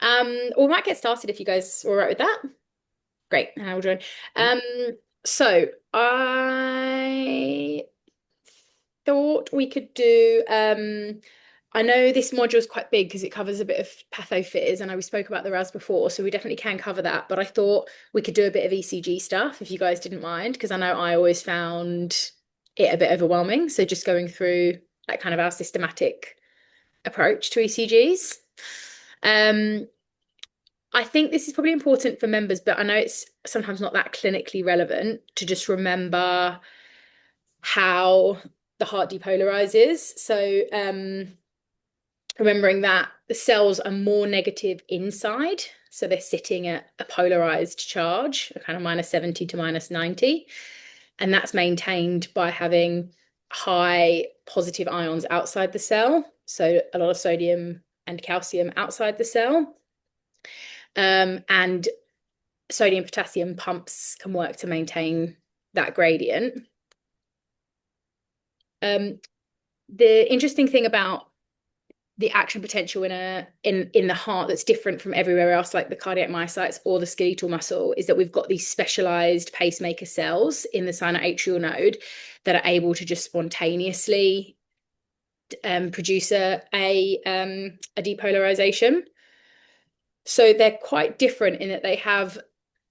We might get started if you guys are all right with that. Great, and I will join. Um, so I thought we could do I know this module is quite big because it covers a bit of pathophys. I know we spoke about the RAS before, so we definitely can cover that. But I thought we could do a bit of ECG stuff if you guys didn't mind, because I know I always found it a bit overwhelming. So just going through like kind of our systematic approach to ECGs. Um, I think this is probably important for members, but I know it's sometimes not that clinically relevant to just remember how the heart depolarizes. So remembering that the cells are more negative inside. So they're sitting at a polarized charge, a kind of -70 to -90. And that's maintained by having high positive ions outside the cell. So a lot of sodium and calcium outside the cell. And sodium potassium pumps can work to maintain that gradient. The interesting thing about the action potential in the heart that's different from everywhere else, like the cardiac myocytes or the skeletal muscle, is that we've got these specialized pacemaker cells in the sinoatrial node that are able to just spontaneously produce a depolarization. So they're quite different in that they have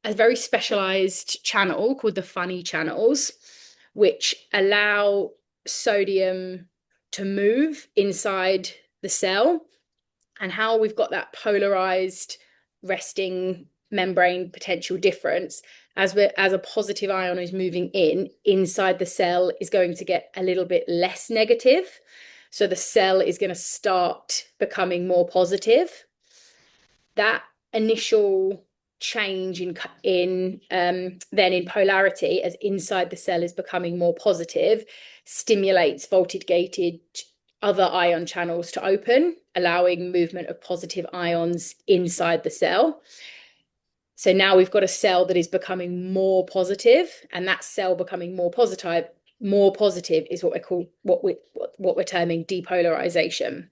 a very specialized channel called the funny channels, which allow sodium to move inside the cell. And how we've got that polarized resting membrane potential difference as a positive ion is moving inside the cell is going to get a little bit less negative. So the cell is going to start becoming more positive. That initial change in then in polarity as inside the cell is becoming more positive stimulates voltage gated other ion channels to open, allowing movement of positive ions inside the cell. So now we've got a cell that is becoming more positive, and that cell becoming more positive is what we're terming depolarization.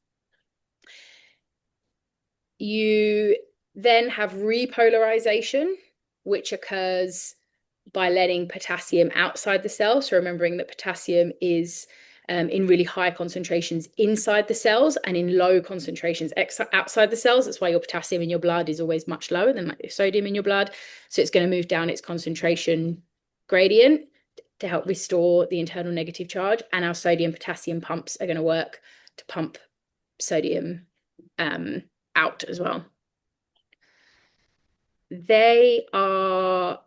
You then have repolarization, which occurs by letting potassium outside the cell. So remembering that potassium is in really high concentrations inside the cells and in low concentrations outside the cells. That's why your potassium in your blood is always much lower than like the sodium in your blood. So it's going to move down its concentration gradient to help restore the internal negative charge. And our sodium potassium pumps are going to work to pump sodium out as well. They are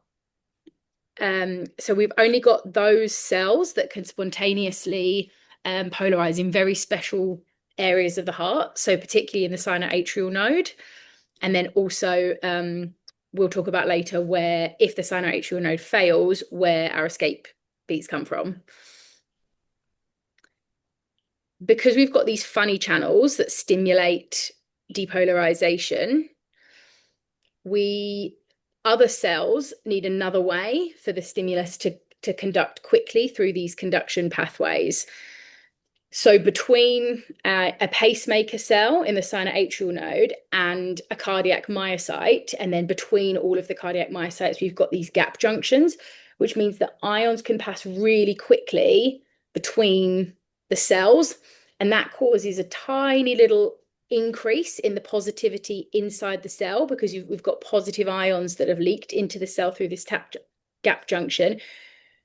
so we've only got those cells that can spontaneously polarize in very special areas of the heart. So particularly in the sinoatrial node. And then also we'll talk about later where if the sinoatrial node fails, where our escape beats come from. Because we've got these funny channels that stimulate depolarization, other cells need another way for the stimulus to conduct quickly through these conduction pathways. So between a pacemaker cell in the sinoatrial node and a cardiac myocyte, and then between all of the cardiac myocytes, we've got these gap junctions, which means that ions can pass really quickly between the cells, and that causes a tiny little increase in the positivity inside the cell because we've got positive ions that have leaked into the cell through this gap junction.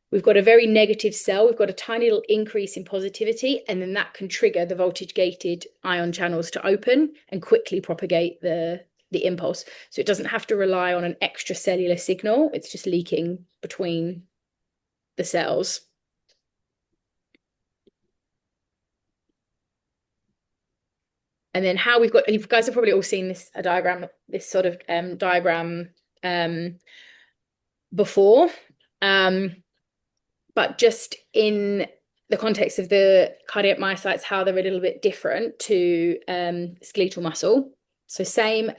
We've got a very negative cell. We've got a tiny little increase in positivity, and then that can trigger the voltage-gated ion channels to open and quickly propagate the impulse. So it doesn't have to rely on an extracellular signal. It's just leaking between the cells. And then how we've got, you guys have probably all seen this diagram, this sort of diagram before. But just in the context of the cardiac myocytes, how they're a little bit different to skeletal muscle. So same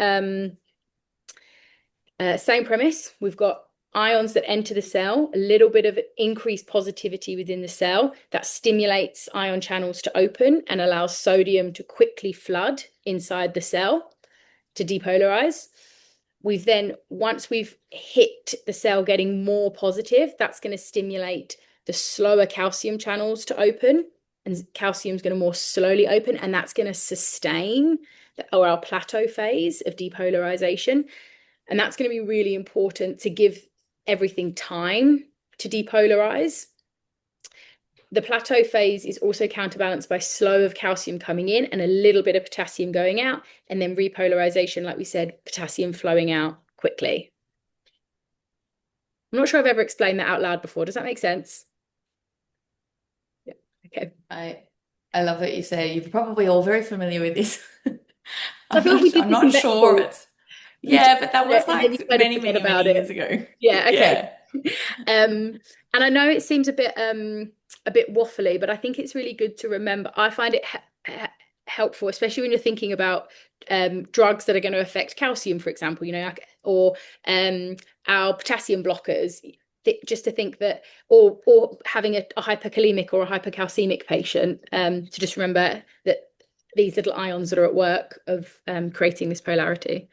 premise. We've got ions that enter the cell, a little bit of increased positivity within the cell that stimulates ion channels to open and allows sodium to quickly flood inside the cell. to depolarize. We've then, once we've hit the cell getting more positive, that's going to stimulate the slower calcium channels to open, and calcium's going to more slowly open, and that's going to sustain our plateau phase of depolarization. And that's going to be really important to give everything time to depolarize. The plateau phase is also counterbalanced by slow of calcium coming in and a little bit of potassium going out, and then repolarization, like we said, potassium flowing out quickly. I'm not sure I've ever explained that out loud before. Does that make sense? Yeah. Okay. I love that you say you're probably all very familiar with this. I feel like we did I'm this in not vet sure school. it's We did yeah, but that it, was and then you like kind of many, forget many, about many it. years ago. Yeah, okay. Yeah. And I know it seems a bit waffly, but I think it's really good to remember. I find it helpful, especially when you're thinking about drugs that are going to affect calcium, for example, or our potassium blockers. Just to think that, or having a hyperkalemic or a hypercalcemic patient, to just remember that these little ions that are at work of creating this polarity.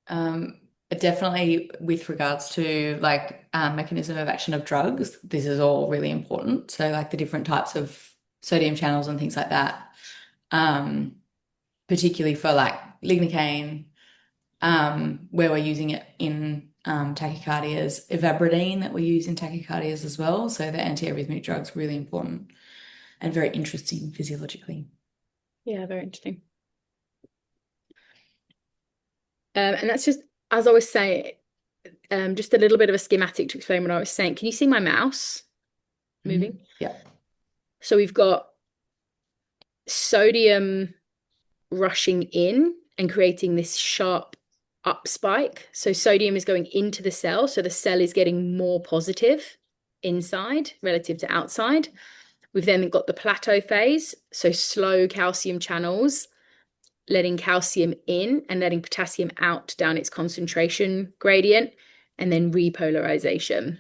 Um, Definitely with regards to like mechanism of action of drugs, this is all really important. So like the different types of sodium channels and things like that. Um, Particularly for like lignocaine, where we're using it in tachycardias, ivabradine that we use in tachycardias as well. So the antiarrhythmic drugs really important and very interesting physiologically. Yeah, very interesting. And that's just, as I was saying, just a little bit of a schematic to explain what I was saying. Can you see my mouse moving? Yeah. So we've got sodium rushing in and creating this sharp up spike. So sodium is going into the cell, so the cell is getting more positive inside relative to outside. We've then got the plateau phase, so slow calcium channels, letting calcium in and letting potassium out down its concentration gradient, and then repolarization.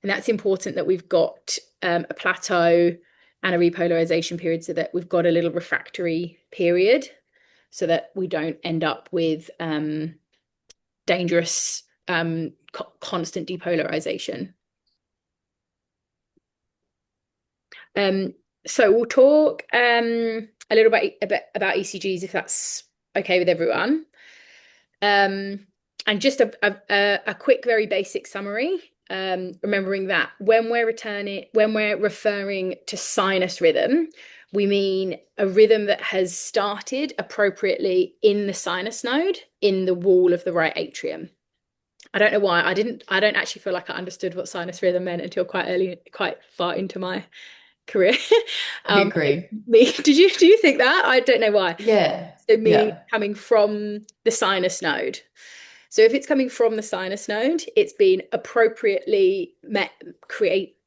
And that's important that we've got a plateau and a repolarization period, so that we've got a little refractory period, so that we don't end up with dangerous constant depolarization. So we'll talk a little bit about ECGs, if that's okay with everyone. And just a quick, very basic summary. Remembering that when we're referring to sinus rhythm, we mean a rhythm that has started appropriately in the sinus node in the wall of the right atrium. I don't know why I don't actually feel like I understood what sinus rhythm meant until quite far into my career. I agree. Do you think that? I don't know why. Yeah. So meaning Yeah. coming from the sinus node. So if it's coming from the sinus node, it's been appropriately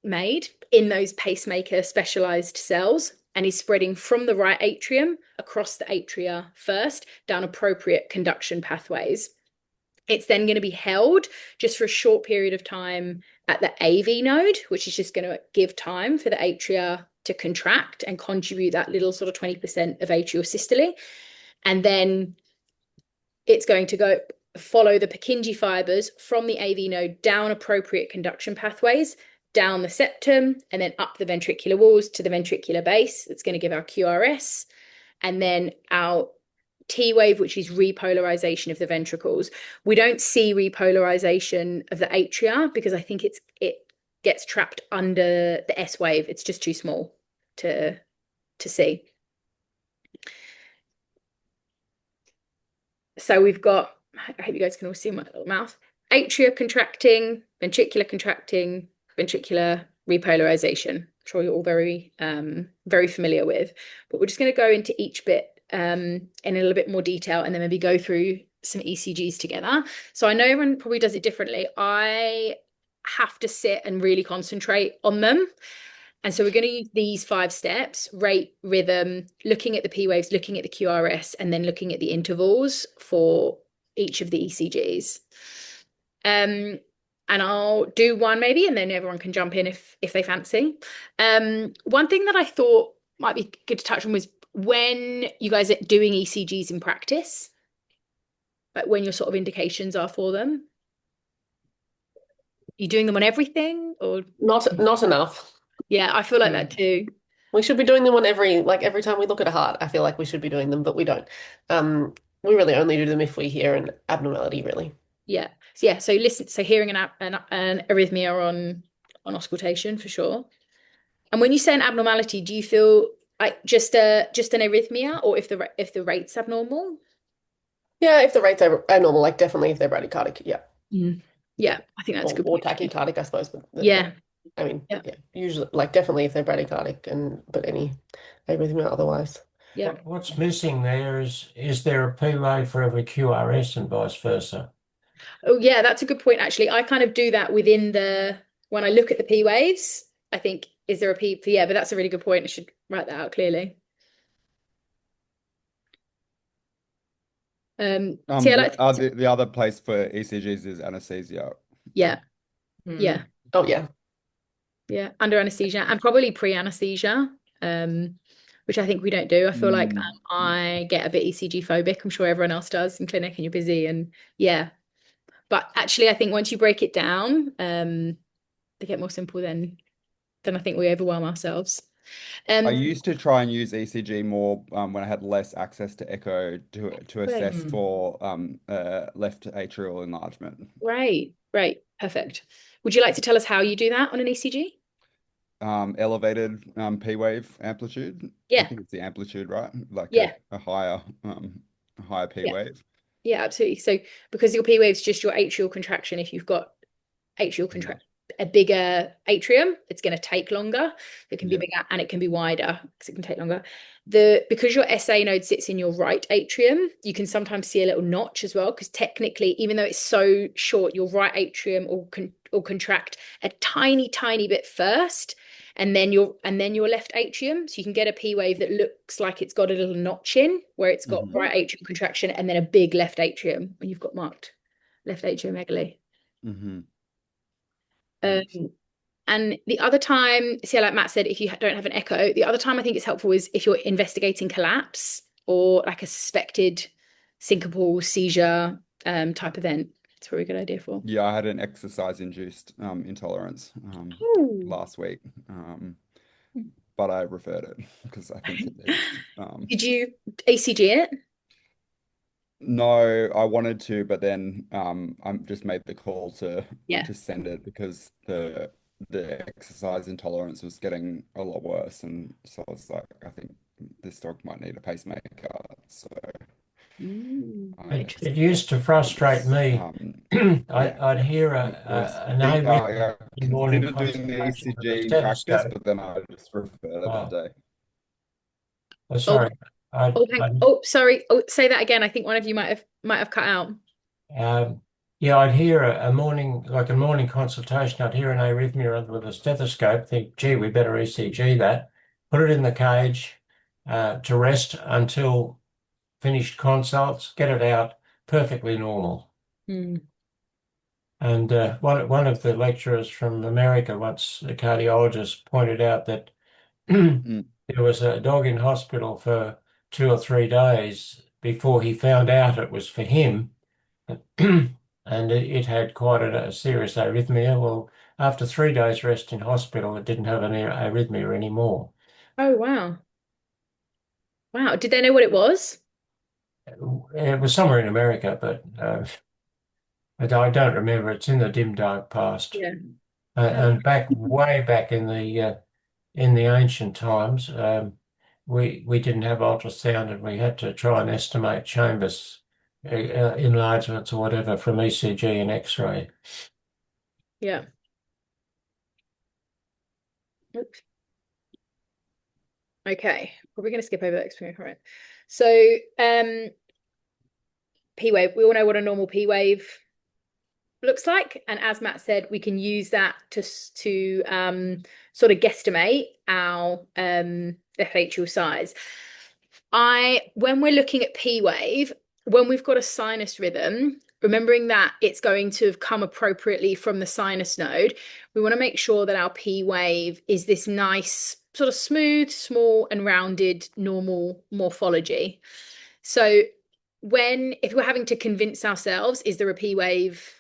made in those pacemaker specialized cells, and is spreading from the right atrium across the atria first down appropriate conduction pathways. It's then going to be held just for a short period of time at the AV node, which is just going to give time for the atria to contract and contribute that little sort of 20% of atrial systole. And then it's going to go follow the Purkinje fibers from the AV node down appropriate conduction pathways, down the septum, and then up the ventricular walls to the ventricular base. That's going to give our QRS. And then our T wave, which is repolarization of the ventricles. We don't see repolarization of the atria because I think it gets trapped under the S wave. It's just too small to see. So we've got, I hope you guys can all see my little mouth. Atria contracting, ventricular repolarization. I'm sure you're all very familiar with. But we're just going to go into each bit in a little bit more detail, and then maybe go through some ECGs together. So I know everyone probably does it differently. I have to sit and really concentrate on them. And so we're going to use these 5 steps: rate, rhythm, looking at the P waves, looking at the QRS, and then looking at the intervals for each of the ECGs. And I'll do one maybe, and then everyone can jump in if they fancy. One thing that I thought might be good to touch on was When you guys are doing ECGs in practice, like when your sort of indications are for them, you doing them on everything or Not enough. yeah, I feel like that Mm. too. We should be doing them on every time we look at a heart. I feel like we should be doing them, but we don't. We really only do them if we hear an abnormality, really. Yeah. So yeah, so listen, so hearing an arrhythmia on auscultation for sure. And when you say an abnormality, do you feel like just an arrhythmia or if the rate's abnormal? Yeah, if the rates are normal, like definitely if they're bradycardic, yeah. Mm. Yeah. Yeah, I think that's a good Or point too. tachycardic, I suppose, but Yeah. I mean, Yeah. yeah, usually like definitely if they're bradycardic and but any arrhythmia otherwise. Yeah. What's missing there is there a P wave for every QRS and vice versa? Oh yeah, that's a good point actually. I kind of do that within the when I look at the P waves, I think is there a P for yeah, but that's a really good point. I should write that out clearly. See, I like The other place for ECGs is anesthesia. yeah, Mm. yeah, Oh yeah. yeah, under anesthesia and probably pre-anesthesia, which I think we don't do. I feel like Mm. I get a bit ECG phobic. I'm sure everyone else does in clinic and you're busy and yeah. But actually I think once you break it down, they get more simple than I think we overwhelm ourselves. I Um, used to try and use ECG more when I had less access to echo to Great. assess for left atrial enlargement. Right, right, perfect. Would you like to tell us how you do that on an ECG? Elevated P wave amplitude. I Yeah, think it's the amplitude, right? Like yeah, a higher P yeah, wave. yeah, absolutely. So because your P wave's just your atrial contraction, if you've got atrial Yeah. contract a bigger atrium, it's going to take longer. It can be Yeah. bigger and it can be wider because it can take longer. Because your SA node sits in your right atrium, you can sometimes see a little notch as well. Because technically, even though it's so short, your right atrium will contract a tiny, tiny bit first, and then your left atrium. So you can get a P wave that looks like it's got a little notch in where it's got Hmm. right atrium contraction and then a big left atrium when you've got marked left atriomegaly. Hmm. Um, and the other time, see, like Matt said, if you don't have an echo, the other time I think it's helpful is if you're investigating collapse or like a suspected syncopal seizure type event. It's probably a good idea for. Yeah, I had an exercise-induced intolerance Oh. last week, but I referred it because I think it needs. Did you ACG it? No, I wanted to, but then I just made the call Yeah. to send it because the exercise intolerance was getting a lot worse, and so I was like, I think this dog might need a pacemaker. So I It used to frustrate me. yeah, I'd hear it was. an arrhythmia I in morning considered doing the consultation with a ECG in practice, stethoscope. but then I just referred it that Oh, day. Oh, sorry. I, I sorry. Oh, say that again. I think one of you might have cut out. Um, yeah, I'd hear a morning, like a morning consultation, I'd hear an arrhythmia with a stethoscope, think, gee, we better ECG that, put it in the cage to rest until finished consults, get it out, perfectly normal. Hmm. And one of the lecturers from America once, a cardiologist, pointed out that Mm. there was a dog in hospital for 2 or 3 days before he found out it was for him. And it had quite a serious arrhythmia. Well, after 3 days rest in hospital, it didn't have an arrhythmia anymore. Oh, wow. Wow. Did they know what it was? It was somewhere in America, but I don't remember. It's in the dim dark past. Yeah. And way back in the ancient times, we didn't have ultrasound, and we had to try and estimate chambers enlargements or whatever from ECG and X-ray. Yeah. Oops. Okay. Probably going to skip over that experience. Right. So, P wave. We all know what a normal P wave looks like, and as Matt said, we can use that to sort of guesstimate our FHL size. When we're looking at P wave, when we've got a sinus rhythm, remembering that it's going to have come appropriately from the sinus node, we want to make sure that our P wave is this nice sort of smooth, small, and rounded normal morphology. So if we're having to convince ourselves, is there a P wave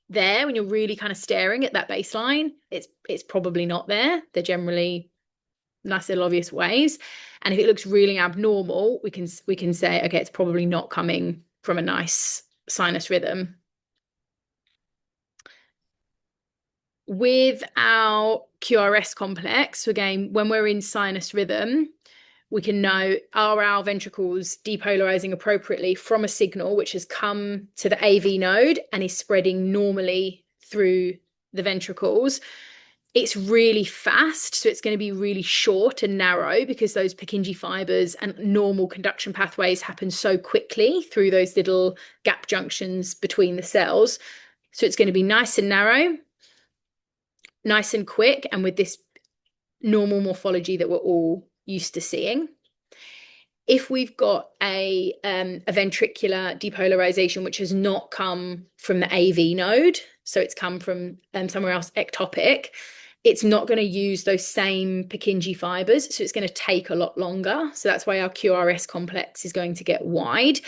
there, when you're really kind of staring at that baseline, it's probably not there. They're generally nice little obvious waves. And if it looks really abnormal, we can say, okay, it's probably not coming from a nice sinus rhythm. With our QRS complex, again, when we're in sinus rhythm, we can know, are our ventricles depolarizing appropriately from a signal which has come to the AV node and is spreading normally through the ventricles. It's really fast, so it's going to be really short and narrow because those Purkinje fibers and normal conduction pathways happen so quickly through those little gap junctions between the cells. So it's going to be nice and narrow, nice and quick, and with this normal morphology that we're all used to seeing. If we've got a ventricular depolarization which has not come from the AV node, so it's come from somewhere else ectopic, it's not going to use those same Purkinje fibers, so it's going to take a lot longer. So that's why our QRS complex is going to get wide,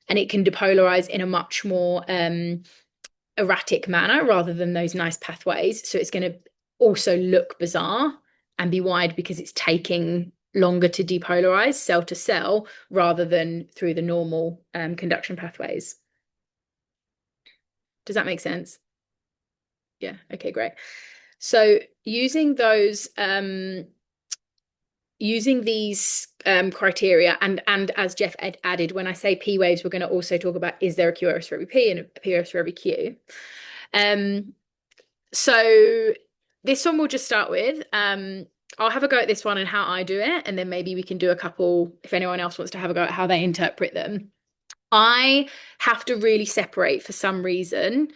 and it can depolarize in a much more erratic manner rather than those nice pathways. So it's going to also look bizarre and be wide because it's taking longer to depolarize cell to cell rather than through the normal conduction pathways. Does that make sense? Yeah, okay, great. So using those using these criteria, and as Jeff added, when I say P waves, we're going to also talk about, is there a QRS for every P and a PRS for every Q? So this one we'll just start with. I'll have a go at this one and how I do it, and then maybe we can do a couple if anyone else wants to have a go at how they interpret them. I have to really separate, for some reason,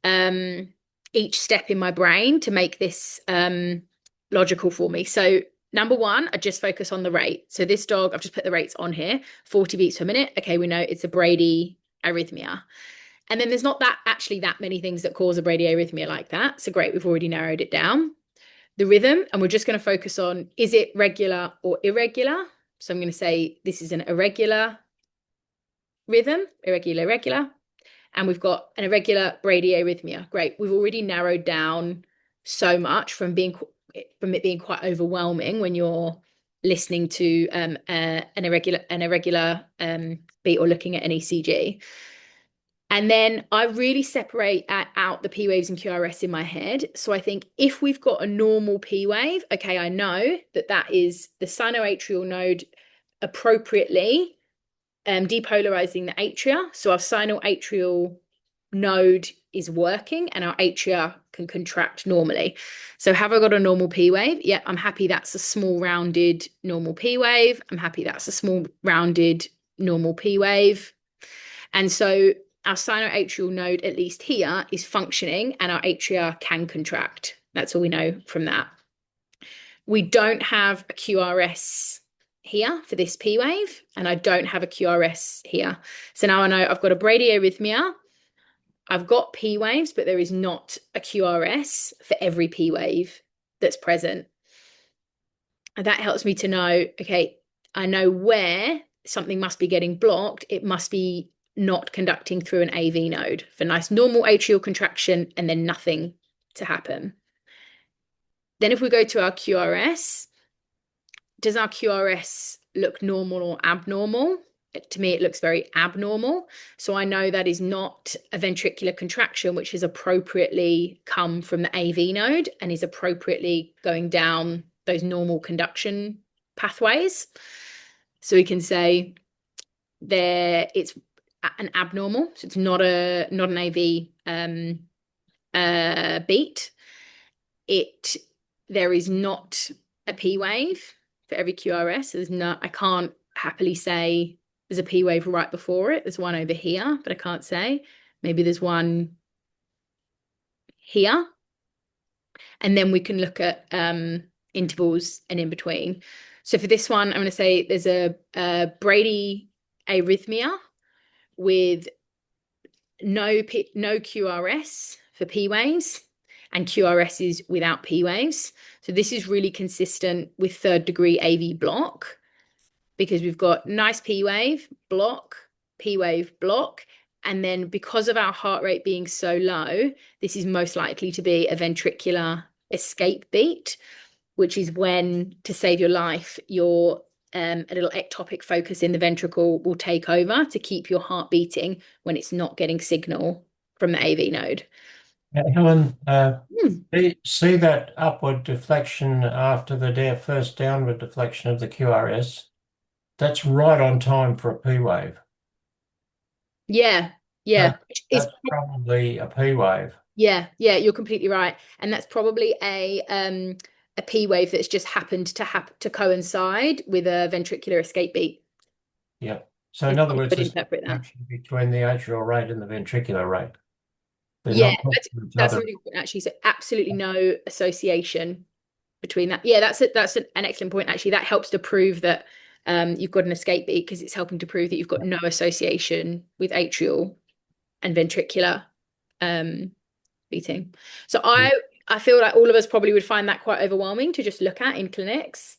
each step in my brain to make this logical for me. So number one, I just focus on the rate. So this dog, I've just put the rates on here, 40 beats per minute. Okay, we know it's a Brady arrhythmia. And then there's not actually that many things that cause a bradyarrhythmia like that. So great, we've already narrowed it down. The rhythm, and we're just going to focus on, is it regular or irregular? So I'm going to say this is an irregular rhythm, irregular. And we've got an irregular bradyarrhythmia. Great, we've already narrowed down so much from it being quite overwhelming when you're listening to an irregular beat or looking at an ECG. And then I really separate out the P waves and QRS in my head. So I think if we've got a normal P wave, okay, I know that is the sinoatrial node appropriately depolarizing the atria. So our sinoatrial node is working and our atria can contract normally. So have I got a normal P wave? Yeah, I'm happy that's a small rounded normal P wave. I'm happy that's a small rounded normal P wave. And so our sinoatrial node, at least here, is functioning and our atria can contract. That's all we know from that. We don't have a QRS here for this P wave, and I don't have a QRS here. So now I know I've got a bradyarrhythmia, I've got P waves, but there is not a QRS for every P wave that's present. And that helps me to know, okay, I know where something must be getting blocked. It must be not conducting through an AV node for nice normal atrial contraction and then nothing to happen. Then if we go to our QRS, does our QRS look normal or abnormal? To me, it looks very abnormal. So I know that is not a ventricular contraction, which has appropriately come from the AV node and is appropriately going down those normal conduction pathways. So we can say there it's an abnormal, so it's not an AV beat. There is not a P wave for every QRS. There's not. I can't happily say there's a P wave right before it. There's one over here, but I can't say. Maybe there's one here, and then we can look at intervals and in between. So for this one, I'm going to say there's a Brady arrhythmia with no QRS for P waves and QRSs without P waves. So this is really consistent with third degree AV block, because we've got nice P wave, block, P wave, block. And then because of our heart rate being so low, this is most likely to be a ventricular escape beat, which is when, to save your life, your a little ectopic focus in the ventricle will take over to keep your heart beating when it's not getting signal from the AV node. Helen, see that upward deflection after the first downward deflection of the QRS? That's right on time for a P wave. Yeah, yeah. That's probably a P wave. Yeah, you're completely right. And that's probably a P wave that's just happened to coincide with a ventricular escape beat. Yeah. So in other words, Could there's interpret that. connection between the atrial rate and the ventricular rate. They're Yeah, not talking to each that's other. really important, actually. So absolutely no association between that. Yeah, that's an excellent point, actually. That helps to prove that you've got an escape beat, because it's helping to prove that you've got no association with atrial and ventricular beating. So I feel like all of us probably would find that quite overwhelming to just look at in clinics.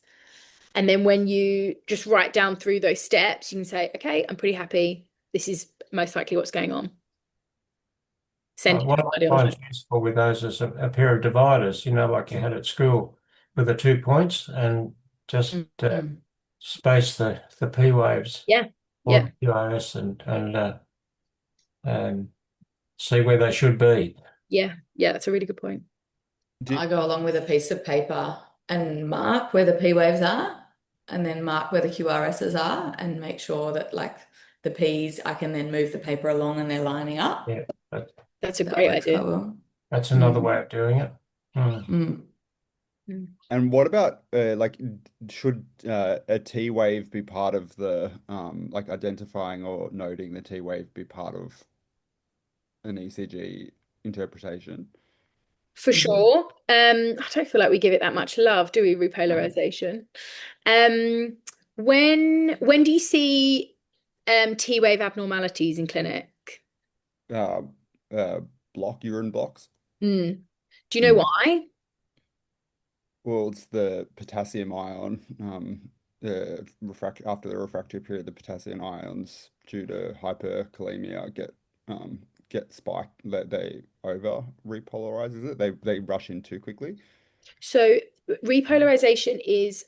And then when you just write down through those steps, you can say, okay, I'm pretty happy. This is most likely what's going on. What I find useful with those is a pair of dividers, like you had at school, with the 2 points, and just space the P waves on QRS and see where they should be. Yeah, that's a really good point. I go along with a piece of paper and mark where the P waves are, and then mark where the QRSs are, and make sure that like the Ps, I can then move the paper along and they're lining up. Yeah, that's a great idea. That's another way of doing it. And what about should a T wave be part of the like identifying or noting the T wave be part of an ECG interpretation? For sure. I don't feel like we give it that much love, do we? Repolarization. When do you see T wave abnormalities in clinic? Urine blocks. Do you know why? Well, it's the potassium ion. After the refractory period, the potassium ions, due to hyperkalemia, get spiked. They over repolarizes it. They rush in too quickly. So repolarization is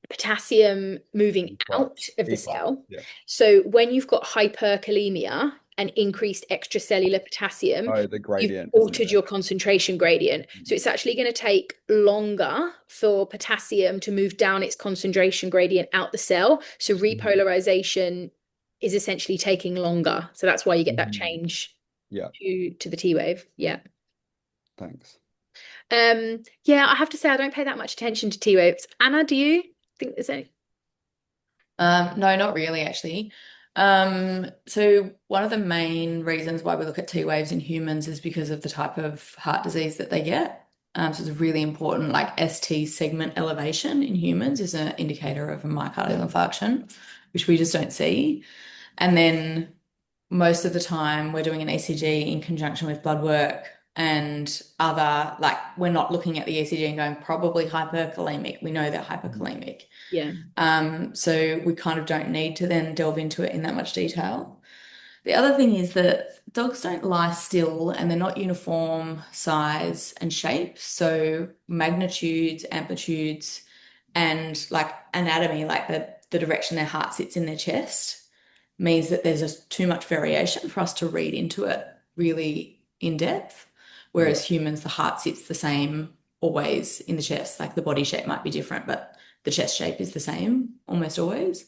potassium moving out of the cell. Yeah. So when you've got hyperkalemia and increased extracellular potassium, the gradient, you've altered your concentration gradient. So it's actually going to take longer for potassium to move down its concentration gradient out the cell. So repolarization is essentially taking longer. So that's why you get that change to the T wave. Yeah. Thanks. Yeah, I have to say I don't pay that much attention to T waves. Anna, do you think there's any? No, not really, actually. So one of the main reasons why we look at T waves in humans is because of the type of heart disease that they get. So it's really important, like ST segment elevation in humans is an indicator of a myocardial infarction, which we just don't see. And then most of the time we're doing an ECG in conjunction with blood work and other, like we're not looking at the ECG and going probably hyperkalemic. We know they're hyperkalemic. Yeah. So we kind of don't need to then delve into it in that much detail. The other thing is that dogs don't lie still and they're not uniform size and shape. So magnitudes, amplitudes, and like anatomy, like the direction their heart sits in their chest, means that there's just too much variation for us to read into it really in depth. Whereas humans, the heart sits the same always in the chest. Like the body shape might be different, but the chest shape is the same almost always.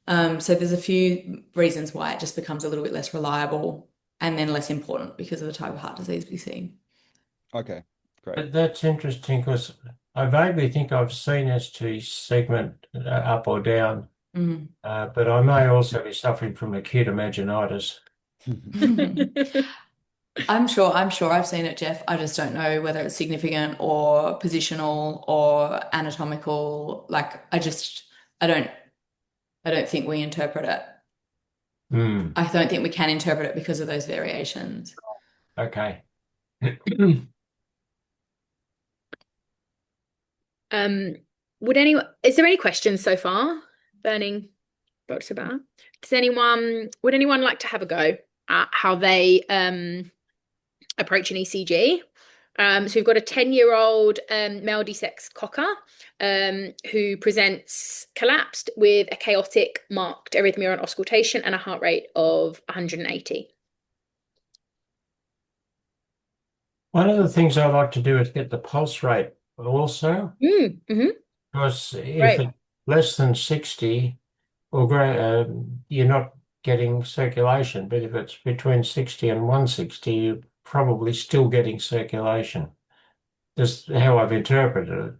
So there's a few reasons why it just becomes a little bit less reliable and then less important because of the type of heart disease we see. Okay, great. That's interesting, because I vaguely think I've seen ST segment up or down, but I may also be suffering from acute imaginitis. I'm sure I've seen it, Jeff. I just don't know whether it's significant or positional or anatomical. Like I don't think we interpret it. I don't think we can interpret it because of those variations. Okay. Um, would anyone, is there any questions so far? Burning Dr. Bar. Would anyone like to have a go at how they approach an ECG? So we've got a 10-year-old male D-sex cocker who presents collapsed with a chaotic marked arrhythmia on auscultation and a heart rate of 180. One of the things I like to do is get the pulse rate also, Mm-hmm. because if Right. it's less than 60 or greater, you're not getting circulation. But if it's between 60 and 160, you're probably still getting circulation. Just how I've interpreted it.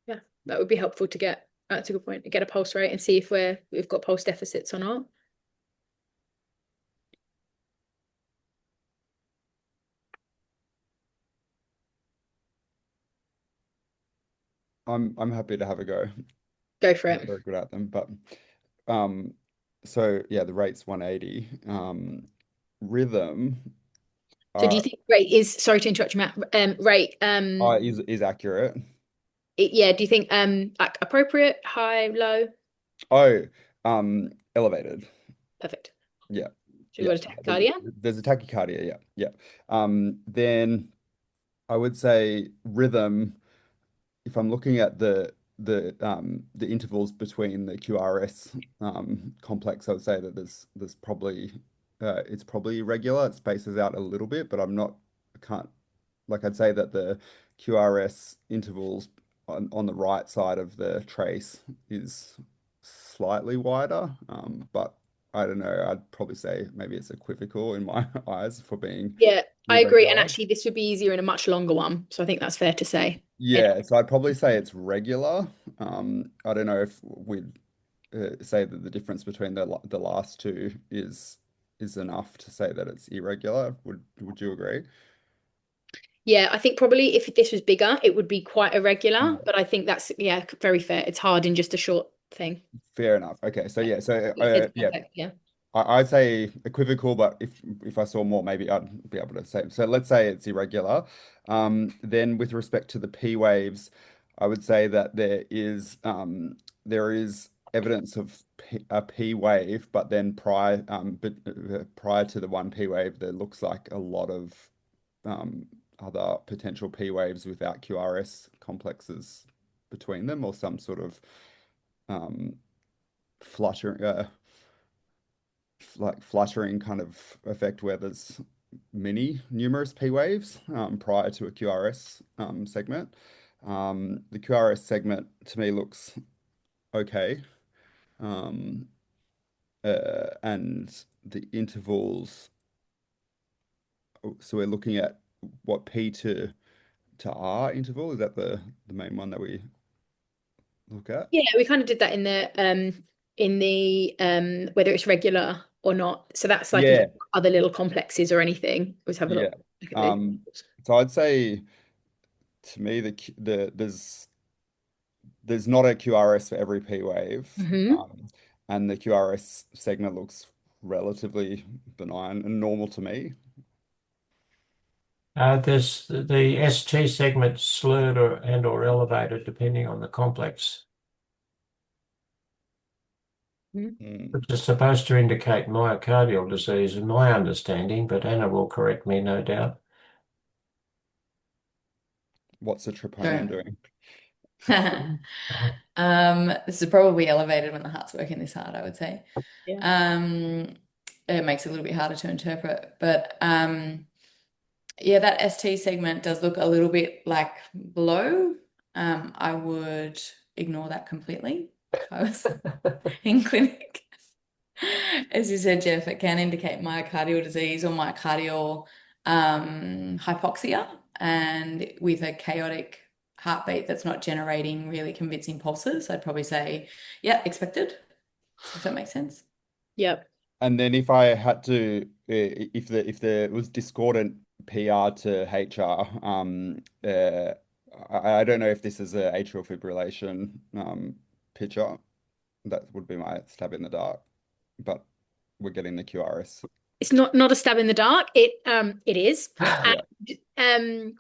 Yeah, that would be helpful to get. That's a good point. Get a pulse rate and see if we've got pulse deficits or not. I'm happy to have a go. Go for Not it. very good at them, but um, so yeah, the rate's 180. Rhythm So do you uh, think rate is, sorry to interrupt you, Matt, rate is accurate. yeah, do you think like appropriate, high, low? Oh, elevated. Perfect. Yeah, So we've yeah. got a tachycardia. There's a tachycardia. Yeah, yeah. Then I would say rhythm. If I'm looking at the intervals between the QRS complex, I would say that there's probably it's probably irregular. It spaces out a little bit, but I can't like I'd say that the QRS intervals on the right side of the trace is slightly wider, but I don't know. I'd probably say maybe it's equivocal in my eyes for being Yeah, I agree. And irregular. actually, this would be easier in a much longer one. So I think that's fair to say. In Yeah, so I'd probably say it's regular. I don't know if we'd say that the difference between the last two is enough to say that it's irregular. Would you agree? Yeah, I think probably if this was bigger, it would be quite irregular. Yeah. But I think that's, yeah, very fair. It's hard in just a short thing. Fair enough. Okay, so Yeah, yeah, so it's yeah, perfect. Yeah. I'd say equivocal, but if I saw more, maybe I'd be able to say. So let's say it's irregular. Then with respect to the P waves, I would say that there is evidence of a P wave, but then prior to the one P wave, there looks like a lot of other potential P waves without QRS complexes between them, or some sort of um, fluttering. Like fluttering kind of effect where there's many numerous P waves prior to a QRS segment. The QRS segment to me looks okay. Um, and the intervals, so we're looking at what P to R interval, is that the main one that we look at? Yeah, we kind of did that in the whether it's regular or not. So that's like if Yeah, you've got other little complexes or anything. Let's have a yeah. look at the. Um, so I'd say to me there's not a QRS for every P wave, Hmm. and the QRS segment looks relatively benign and normal to me. There's the ST segment slurred or elevated depending on the complex, Mm. which is supposed to indicate myocardial disease, in my understanding, but Anna will correct me, no doubt. What's the troponin So, doing? this is probably elevated when the heart's working this hard, I would say. Yeah. It makes it a little bit harder to interpret, but yeah, that ST segment does look a little bit like low. I would ignore that completely if I was in clinic. As you said, Jeff, it can indicate myocardial disease or myocardial hypoxia, and with a chaotic heartbeat that's not generating really convincing pulses, I'd probably say, yeah, expected, if that makes sense. Yep. And then if I had to, if there was discordant PR to HR, I don't know if this is a atrial fibrillation picture. That would be my stab in the dark, but we're getting the QRS. It's not a stab in the dark. It is. Yeah.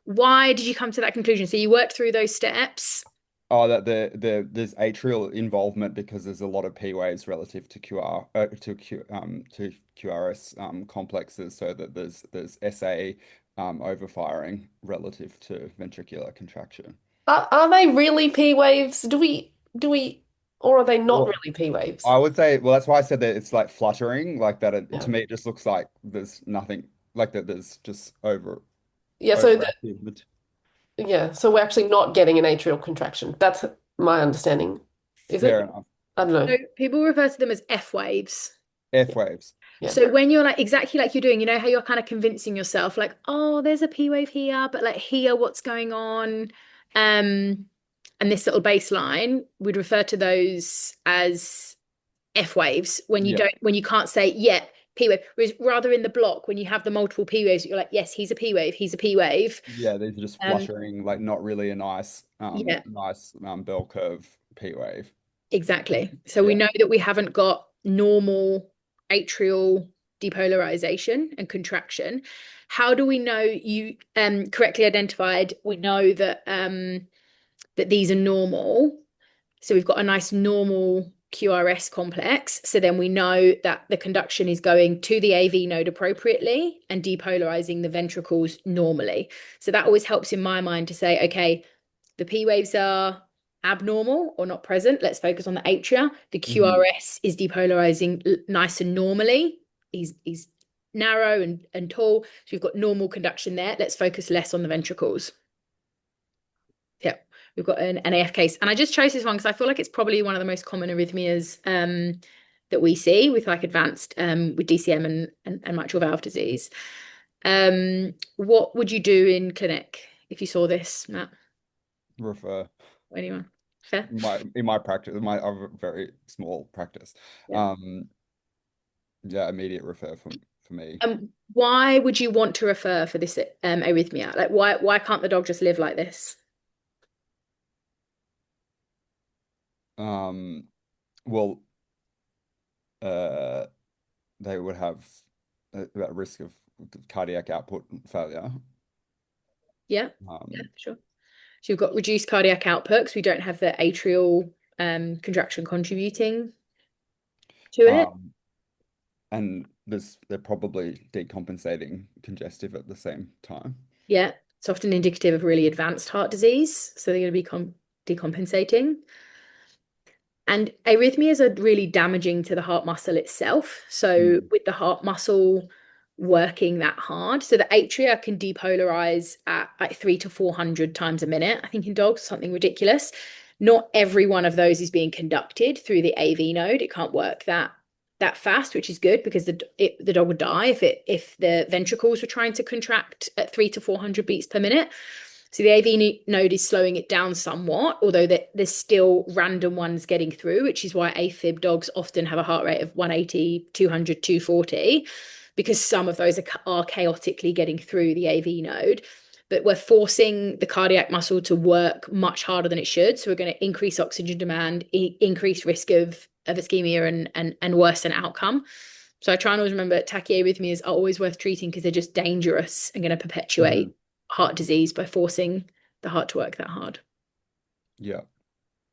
Why did you come to that conclusion? So you worked through those steps. Oh, that there's atrial involvement because there's a lot of P waves relative to to QRS complexes, so that there's SA overfiring relative to ventricular contraction. Are they really P waves? Do we, or are they not Well, really P waves? I would say, well, that's why I said that it's like fluttering, like that. Yeah. To me, it just looks like there's nothing, like that. There's just Yeah, so that overactive. yeah, so we're actually not getting an atrial contraction. That's my understanding. Is it? Fair enough. I don't So know. people refer to them as F waves. F waves. Yeah. So when you're like exactly like you're doing, you know how you're kind of convincing yourself, like, oh, there's a P wave here, but like here, what's going on? And this little baseline, we'd refer to those as F waves Yeah. when you can't say, yeah, P wave. Whereas rather in the block, when you have the multiple P waves, you're like, yes, he's a P wave, he's a P wave. Yeah, these are just Um, fluttering, like not really a yeah, bell curve P wave. exactly. So we Yeah. know that we haven't got normal atrial depolarization and contraction. How do we know you correctly identified? We know that that these are normal. So we've got a nice normal QRS complex. So then we know that the conduction is going to the AV node appropriately and depolarizing the ventricles normally. So that always helps in my mind to say, okay, the P waves are abnormal or not present. Let's focus on the atria. The Mhm. QRS is depolarizing nice and normally. He's narrow and tall. So we've got normal conduction there. Let's focus less on the ventricles. Yeah, we've got an AF case. And I just chose this one because I feel like it's probably one of the most common arrhythmias that we see with like advanced with DCM and mitral valve disease. What would you do in clinic if you saw this, Matt? Refer. Or anyone? Fair? In my practice, my other very small practice. Yeah. Yeah, immediate refer for me. Why would you want to refer for this arrhythmia? Like why can't the dog just live like this? Um, well, uh, they would have that risk of cardiac output failure. Yeah, yeah, Um, sure. So you've got reduced cardiac output because we don't have the atrial contraction contributing to it. um, and they're probably decompensating congestive at the same time. Yeah, it's often indicative of really advanced heart disease. So they're going to be decompensating. And arrhythmias are really damaging to the heart muscle itself. So Mm. with the heart muscle working that hard, so the atria can depolarize at like 300 to 400 times a minute. I think in dogs, something ridiculous. Not every one of those is being conducted through the AV node. It can't work that fast, which is good because the dog would die if the ventricles were trying to contract at 300 to 400 beats per minute. So the AV node is slowing it down somewhat, although there's still random ones getting through, which is why AFib dogs often have a heart rate of 180, 200, 240, because some of those are chaotically getting through the AV node. But we're forcing the cardiac muscle to work much harder than it should. So we're going to increase oxygen demand, increase risk of ischemia and worsen outcome. So I try and always remember tachyarrhythmias are always worth treating because they're just dangerous and going to perpetuate Mhm. heart disease by forcing the heart to work that hard. Yeah.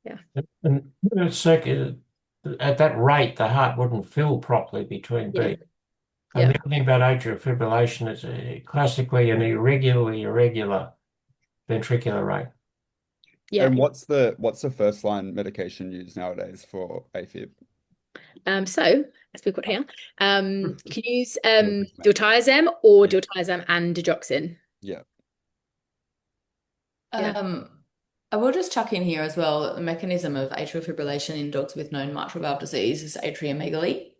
Yeah. And it's like at that rate, the heart wouldn't fill properly between Yeah. beats. And Yeah. the other thing about atrial fibrillation is classically an irregular ventricular rate. Yeah. And what's the first line medication used nowadays for AFib? So as we've got here, you can use Yeah. diltiazem or Yeah. diltiazem and digoxin. Yeah. Yeah. I will just chuck in here as well, the mechanism of atrial fibrillation in dogs with known mitral valve disease is atriomegaly.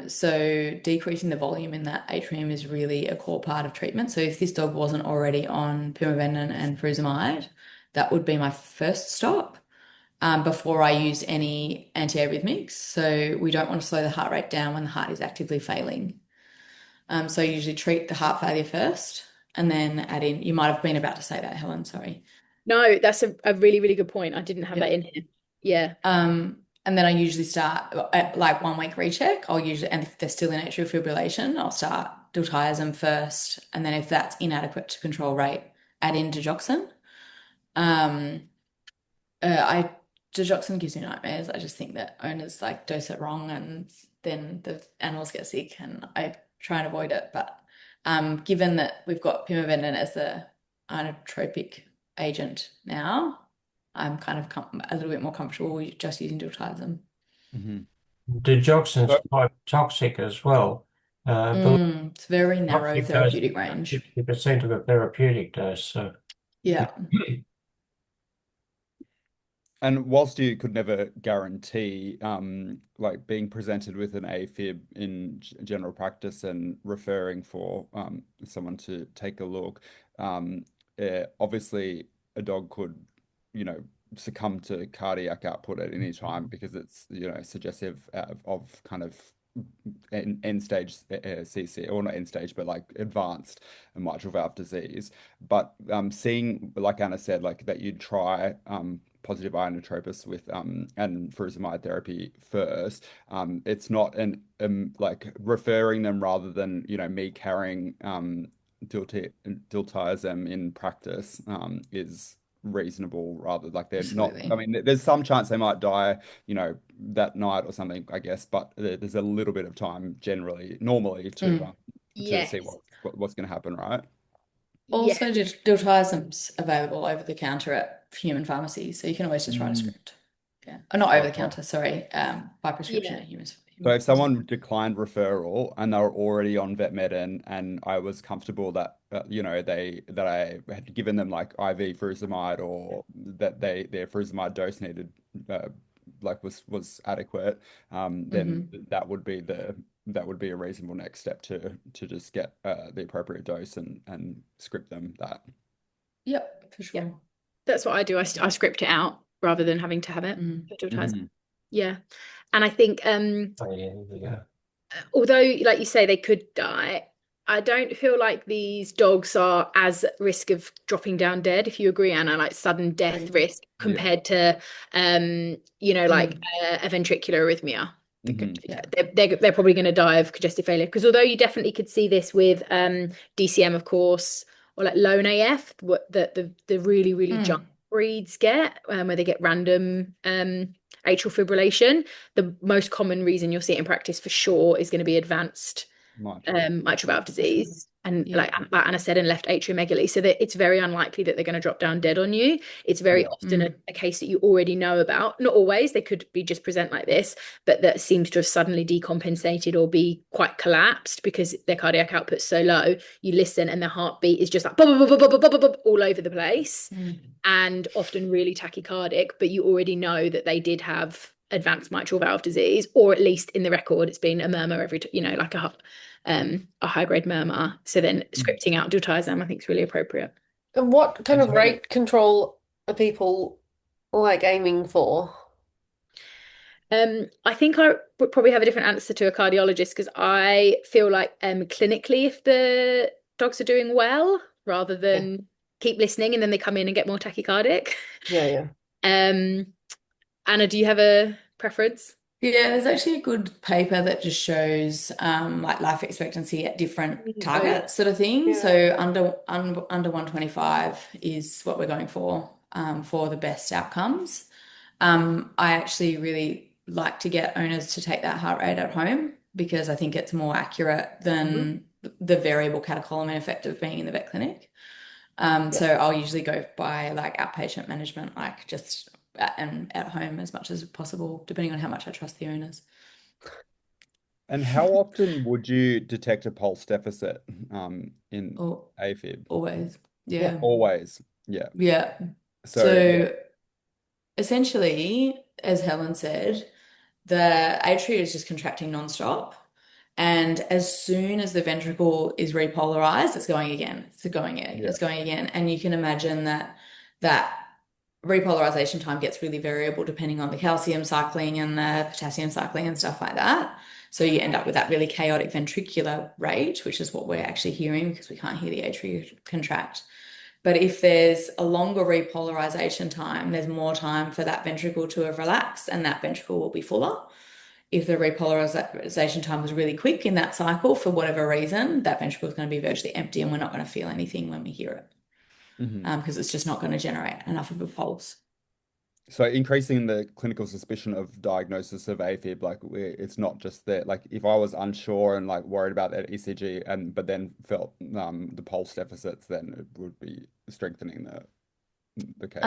So decreasing the volume in that atrium is really a core part of treatment. So if this dog wasn't already on pimavanserin and furosemide, that would be my first stop before I use any antiarrhythmics. So we don't want to slow the heart rate down when the heart is actively failing. So I usually treat the heart failure first and then add in, you might have been about to say that, Helen, sorry. No, that's a really, really good point. I didn't have Yeah. that in here. Yeah. And then I usually start at like 1 week recheck. And if they're still in atrial fibrillation, I'll start diltiazem first. And then if that's inadequate to control rate, add in digoxin. Um, digoxin gives me nightmares. I just think that owners like dose it wrong and then the animals get sick, and I try and avoid it. But given that we've got pimavanserin as the inotropic agent now, I'm kind of a little bit more comfortable with just using diltiazem. Digoxin's So, quite toxic as well. It's very narrow Toxic dose therapeutic range. 50% of the therapeutic dose. So Yeah. and whilst you could never guarantee, like being presented with an AFib in general practice and referring for someone to take a look, obviously a dog could, you know, succumb to cardiac output at any time because it's, you know, suggestive of kind of end stage CC, or not end stage, but like advanced mitral valve disease. But seeing, like Anna said, like that you'd try positive inotropes with and furosemide therapy first. It's not an like referring them rather than, you know, me carrying diltiazem in practice is reasonable, rather like they're not. I Absolutely. mean, there's some chance they might die, you know, that night or something, I guess, but there's a little bit of time generally, normally to see Yes. what's going to happen, right? Yeah. Also, diltiazem's available over the counter at human pharmacies, so you can always just write a Mm. script. Yeah. Oh, not over the Okay. counter, sorry. By prescription Yeah. at humans. So if Pharmacies. someone declined referral and they were already on vet med, and I was comfortable that you know, that I had given them like IV furosemide, or that their furosemide dose needed like was adequate, then Mm-hmm. that would be a reasonable next step to just get the appropriate dose and script them that. Yep, for Yeah. sure. That's what I do. I script it out rather than having to have it Mm. advertised. Mhm. Yeah. And I think oh, yeah, there we go. although, like you say, they could die, I don't feel like these dogs are as at risk of dropping down dead, if you agree, Anna, like sudden death risk Yeah. compared to like Mm. a ventricular arrhythmia. Hmm. Yeah. They're probably going to die of congestive failure, because although you definitely could see this with DCM, of course, or like lone AF, what the really junk Mm. breeds get, where they get random atrial fibrillation. The most common reason you'll see it in practice for sure is going to be advanced mitral valve disease, and Yeah. like Anna said, and left atriomegaly, so that it's very unlikely that they're going to drop down dead on you. It's very Yeah. often a case that you already know about. Not always, they could be just present like this, but that seems to have suddenly decompensated or be quite collapsed because their cardiac output's so low. You listen and their heartbeat is just like all over the place, Mm. and often really tachycardic, but you already know that they did have advanced mitral valve disease, or at least in the record it's been a murmur every like a high grade murmur. So then scripting out diltiazem I think is really appropriate. And what kind And of so, rate control are people like aiming for? I think I would probably have a different answer to a cardiologist, because I feel like clinically, if the dogs are doing well, rather Yeah, than keep listening and then they come in and get more tachycardic. yeah. um Anna, do you have a preference? Yeah, there's actually a good paper that just shows like life expectancy at different Oh yeah. targets, sort of thing. Yeah. So under 125 is what we're going for the best outcomes. I actually really like to get owners to take that heart rate at home, because I think it's more accurate than the variable catecholamine effect of being in the vet clinic. Yeah. So I'll usually go by like outpatient management, like just and at home as much as possible, depending on how much I trust the owners. And how often would you detect a pulse deficit in Or AFib? always, Yeah. yeah, Always. Yeah. yeah. So yeah. So essentially, as Helen said, the atria is just contracting nonstop. And as soon as the ventricle is repolarized, it's going again. It's going again. Yeah. It's going again. And you can imagine that repolarization time gets really variable depending on the calcium cycling and the potassium cycling and stuff like that. So you end up with that really chaotic ventricular rate, which is what we're actually hearing because we can't hear the atria contract. But if there's a longer repolarization time, there's more time for that ventricle to have relaxed and that ventricle will be fuller. If the repolarization time was really quick in that cycle, for whatever reason, that ventricle is going to be virtually empty and we're not going to feel anything when we hear it because it's just not going to generate enough of a pulse. So increasing the clinical suspicion of diagnosis of AFib, like it's not just that. Like if I was unsure and like worried about that ECG but then felt the pulse deficits, then it would be strengthening the case.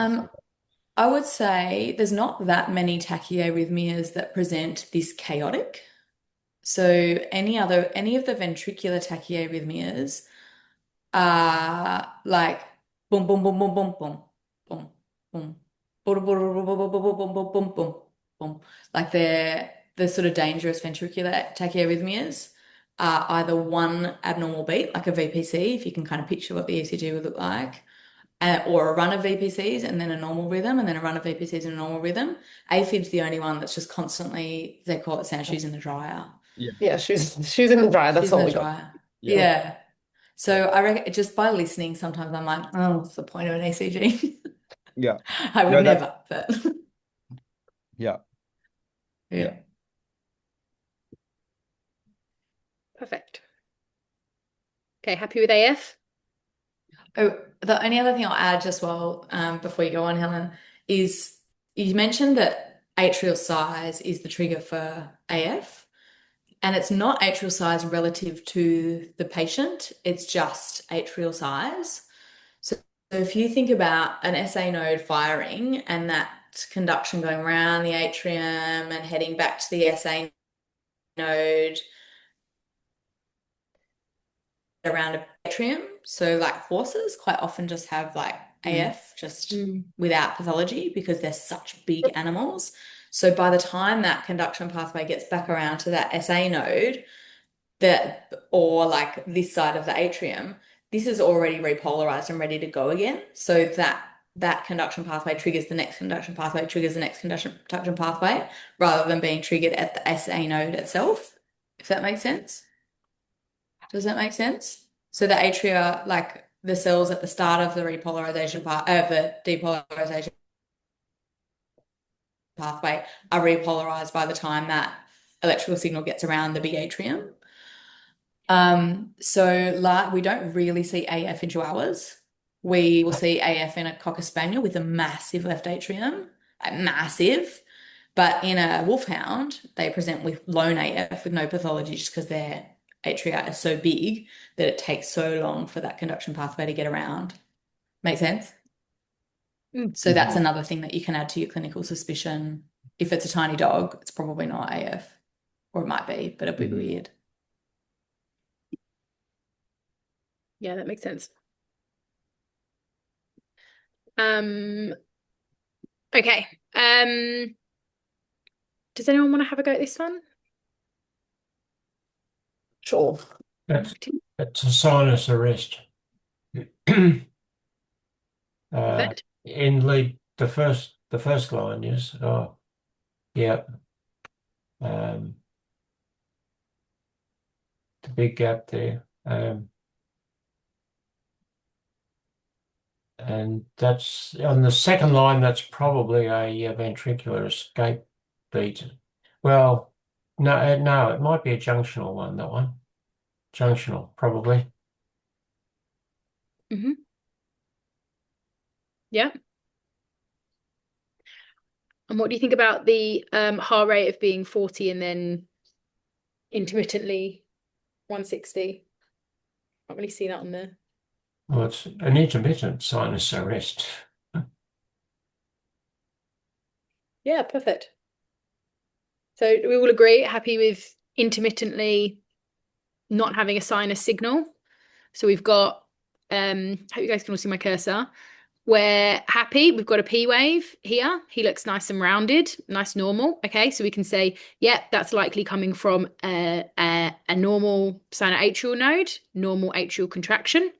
I would say there's not that many tachyarrhythmias that present this chaotic. So any of the ventricular tachyarrhythmias are like boom, boom, boom, boom, boom, boom, boom, boom, boom, boom, boom, boom, boom, boom, boom, boom, boom, boom. Like they're the sort of dangerous ventricular tachyarrhythmias are either one abnormal beat, like a VPC, if you can kind of picture what the ECG would look like, or a run of VPCs and then a normal rhythm, and then a run of VPCs and a normal rhythm. AFib's the only one that's just constantly, they call it sound shoes in the dryer. Yeah, shoes in the dryer. That's Shoes in what the we got. dryer. Yeah. Yeah. So I reckon just by listening, sometimes I'm like, oh, what's the point of an ECG? Yeah. I would No, never, but Yeah. yeah. Perfect. Okay, happy with AF? Oh, the only other thing I'll add just before you go on, Helen, is you mentioned that atrial size is the trigger for AF, and it's not atrial size relative to the patient, it's just atrial size. So if you think about an SA node firing and that conduction going around the atrium and heading back to the SA node around a atrium. So like horses quite often just have like AF just without pathology because they're such big animals. So by the time that conduction pathway gets back around to that SA node, or like this side of the atrium, this is already repolarized and ready to go again. So that conduction pathway triggers the next conduction pathway, triggers the next conduction pathway, rather than being triggered at the SA node itself, if that makes sense. Does that make sense? So the atria, like the cells at the start of the repolarization part of the depolarization pathway are repolarized by the time that electrical signal gets around the big atrium. So we don't really see AF in chihuahuas. We will see AF in a cocker spaniel with a massive left atrium, like massive. But in a wolfhound, they present with lone AF with no pathology just because their atria are so big that it takes so long for that conduction pathway to get around. Make sense? So that's another thing that you can add to your clinical suspicion. If it's a tiny dog, it's probably not AF, or it might be, but it'd be weird. Yeah, that makes sense. Okay. Does anyone want to have a go at this one? Sure. It's a sinus arrest. Perfect. In lead, the first line is, yeah. The big gap there. And that's on the second line, that's probably a ventricular escape beat. Well, no, it might be a junctional one, that one. Junctional, probably. Yeah. And what do you think about the heart rate of being 40 and then intermittently 160? Can't really see that on there. Well, it's an intermittent sinus arrest. Yeah, perfect. So we all agree, happy with intermittently not having a sinus signal. So we've got, hope you guys can all see my cursor. We're happy. We've got a P wave here. He looks nice and rounded, nice normal. Okay, so we can say, yeah, that's likely coming from a normal sinoatrial node, normal atrial contraction.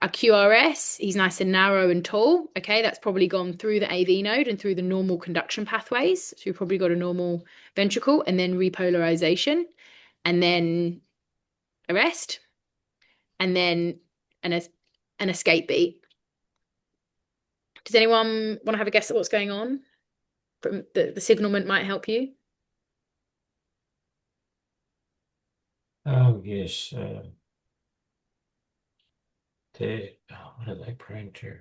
A QRS, he's nice and narrow and tall. Okay, that's probably gone through the AV node and through the normal conduction pathways. So we've probably got a normal ventricle and then repolarization and then arrest and then an escape beat. Does anyone want to have a guess at what's going on? From the signalment might help you. Oh, yes. What are they prone to?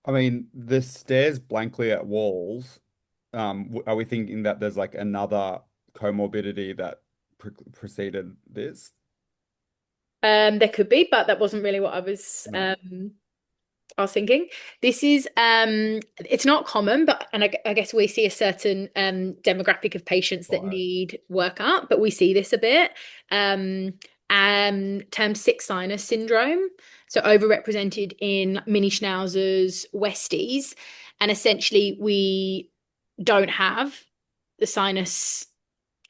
I mean, this stares blankly at walls. Are we thinking that there's like another comorbidity that preceded this? There could be, but that wasn't really what No. I was thinking. This is it's not common, but I guess we see a certain demographic of patients that Right. need workup, but we see this a bit. Um, termed sick sinus syndrome, so overrepresented in mini schnauzers, Westies, and essentially we don't have the sinus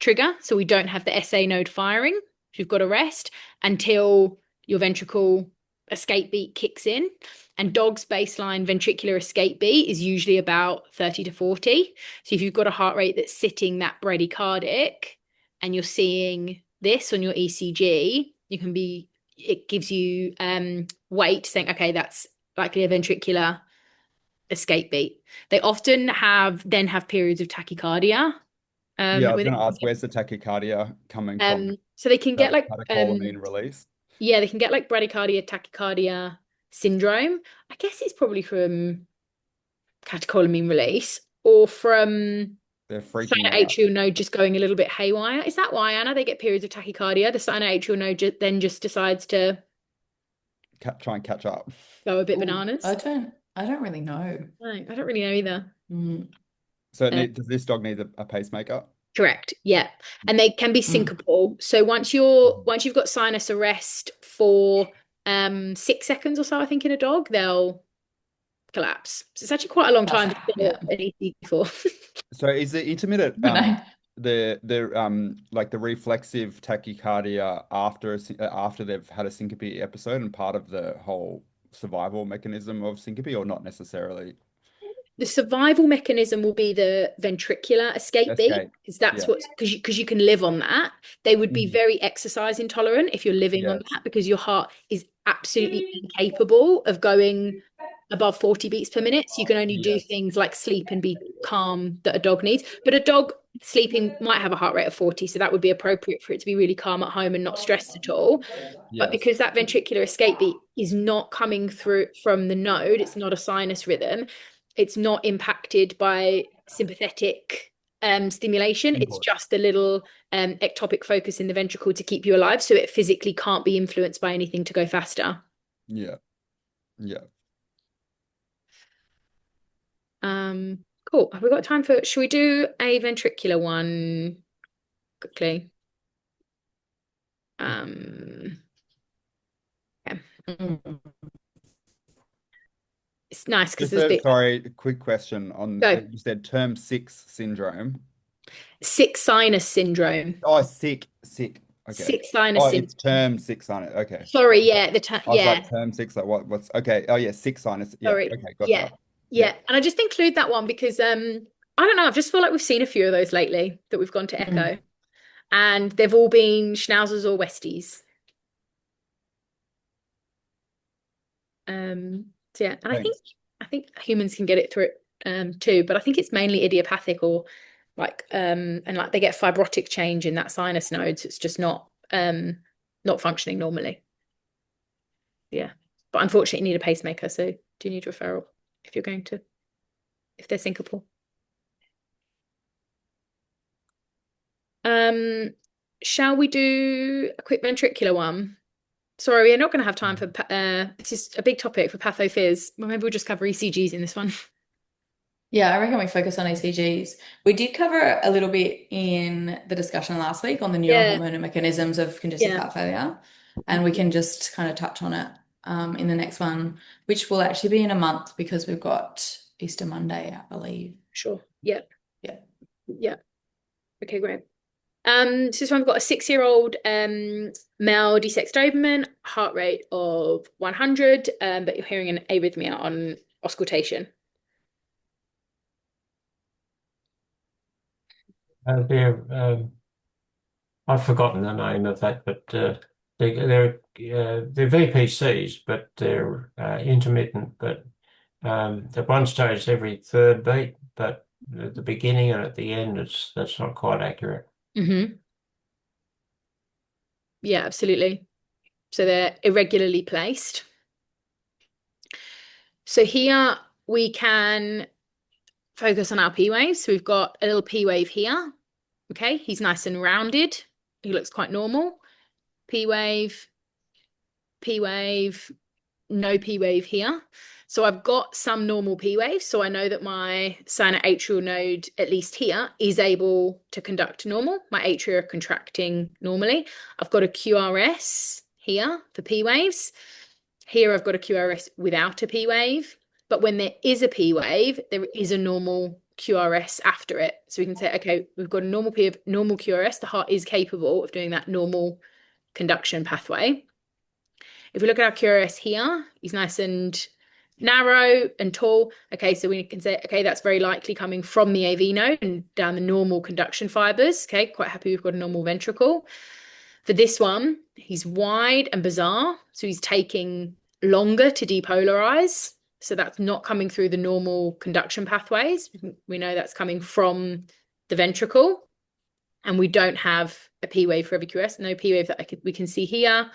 trigger, so we don't have the SA node firing. You've got to rest until your ventricle escape beat kicks in. And dogs' baseline ventricular escape beat is usually about 30 to 40. So if you've got a heart rate that's sitting that bradycardic and you're seeing this on your ECG, it gives you weight saying, okay, that's likely a ventricular escape beat. They often then have periods of tachycardia. Yeah, I was Where going to they ask, where's the tachycardia coming from? so they can get That like catecholamine release? yeah, they can get like bradycardia, tachycardia syndrome. I guess it's probably from catecholamine release or from They're freaking out. sinoatrial node just going a little bit haywire. Is that why, Anna, they get periods of tachycardia? The sinoatrial node then just decides to Try and catch up. go a bit Ooh, bananas. I don't really know. No, I don't really know either. Mm, So Uh, does this dog need a pacemaker? Correct. Yeah. And they can be mm. syncopal. So once you've got sinus arrest for 6 seconds or so, I think in a dog, they'll collapse. So it's actually quite a long time to Yeah. get an ECG for. So is the intermittent But no. the like the reflexive tachycardia after they've had a syncope episode and part of the whole survival mechanism of syncope, or not necessarily? The survival mechanism will be the ventricular escape beat, Escape. because that's Yeah. what because you can live on that. They would be Mhm. very exercise intolerant if you're living on Yes. that because your heart is absolutely incapable of going above 40 beats per minute. So you can only do Yes. things like sleep and be calm that a dog needs. But a dog sleeping might have a heart rate of 40, so that would be appropriate for it to be really calm at home and not stressed at all. But Yes. because that ventricular escape beat is not coming through from the node, it's not a sinus rhythm, it's not impacted by sympathetic stimulation. It's Input. just a little ectopic focus in the ventricle to keep you alive. So it physically can't be influenced by anything to go faster. Yeah. Yeah. Cool. Have we got time should we do a ventricular one quickly? Yeah. Mm. It's nice because Just there's big sorry, a quick question on go. you said term 6 syndrome. Sick sinus syndrome. Oh, sick. Okay. Sick sinus Oh, syndrome. it's term 6 sinus. Okay. Sorry, Okay. yeah, I was yeah. like term 6, like what's okay. Oh yeah, 6 sinus. Yeah. Sorry. Okay, Yeah. gotcha. Yeah. Yeah. And I just include that one because I don't know, I just feel like we've seen a few of those lately that we've gone to Mm. echo. And they've all been schnauzers or Westies. So yeah, and Thanks. I think humans can get it through it too, but I think it's mainly idiopathic or like and like they get fibrotic change in that sinus node, so it's just not functioning normally. Yeah. But unfortunately you need a pacemaker, so do you need referral if you're going to if they're syncopal. Shall we do a quick ventricular one? Sorry, we're not going to have time for this is a big topic for pathophys. Well, maybe we'll just cover ECGs in this one. Yeah, I reckon we focus on ECGs. We did cover a little bit in the discussion last week on the Yeah, neurohormonal mechanisms of congestive yeah, heart failure, and we can just kind of touch on it in the next one, which will actually be in a month because we've got Easter Monday, I believe. sure. Yeah, Yeah. yeah. Okay, great. So this one we've got a 6-year-old male D6 Doberman, heart rate of 100, but you're hearing an arrhythmia on auscultation. I've forgotten the name of that, but they're VPCs, but they're intermittent. But at one stage, every third beat, but at the beginning and at the end, that's not quite accurate. Yeah, absolutely. So they're irregularly placed. So here we can focus on our P waves. So we've got a little P wave here. Okay, he's nice and rounded. He looks quite normal. P wave, no P wave here. So I've got some normal P waves. So I know that my sinoatrial node, at least here, is able to conduct normal. My atria are contracting normally. I've got a QRS here for P waves. Here I've got a QRS without a P wave. But when there is a P wave, there is a normal QRS after it. So we can say, okay, we've got a normal QRS. The heart is capable of doing that normal conduction pathway. If we look at our QRS here, he's nice and narrow and tall. Okay, so we can say, okay, that's very likely coming from the AV node and down the normal conduction fibers. Okay, quite happy we've got a normal ventricle. For this one, he's wide and bizarre. So he's taking longer to depolarize. So that's not coming through the normal conduction pathways. We know that's coming from the ventricle. And we don't have a P wave for every QRS. No P wave that we can see here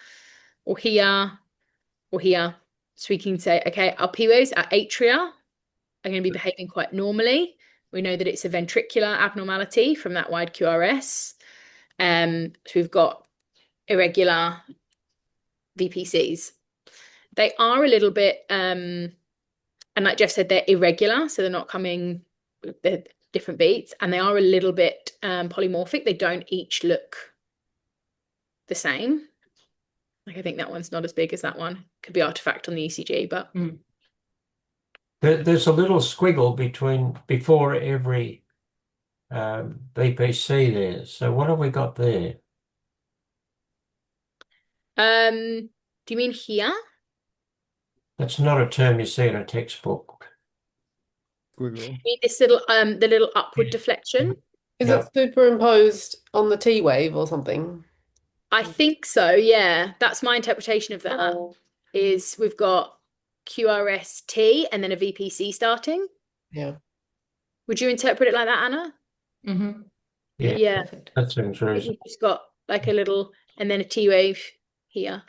or here or here. So we can say, okay, our P waves, our atria are going to be behaving quite normally. We know that it's a ventricular abnormality from that wide QRS. So we've got irregular VPCs. They are a little bit, and like Jeff said, they're irregular, so they're not coming, they're different beats, and they are a little bit polymorphic. They don't each look the same. Like I think that one's not as big as that one. Could be artifact on the ECG, but There's a little squiggle before every VPC there. So what have we got there? do you mean here? That's not a term you see in a textbook. Squiggle. You mean this little the little upward deflection? Is Yeah. it superimposed on the T wave or something? I think so, yeah. That's my interpretation of that. Is we've got QRST and then a VPC starting. Yeah. Would you interpret it like that, Anna? Yeah, Yeah. Perfect. that seems reasonable. You've just got like a little and then a T wave here.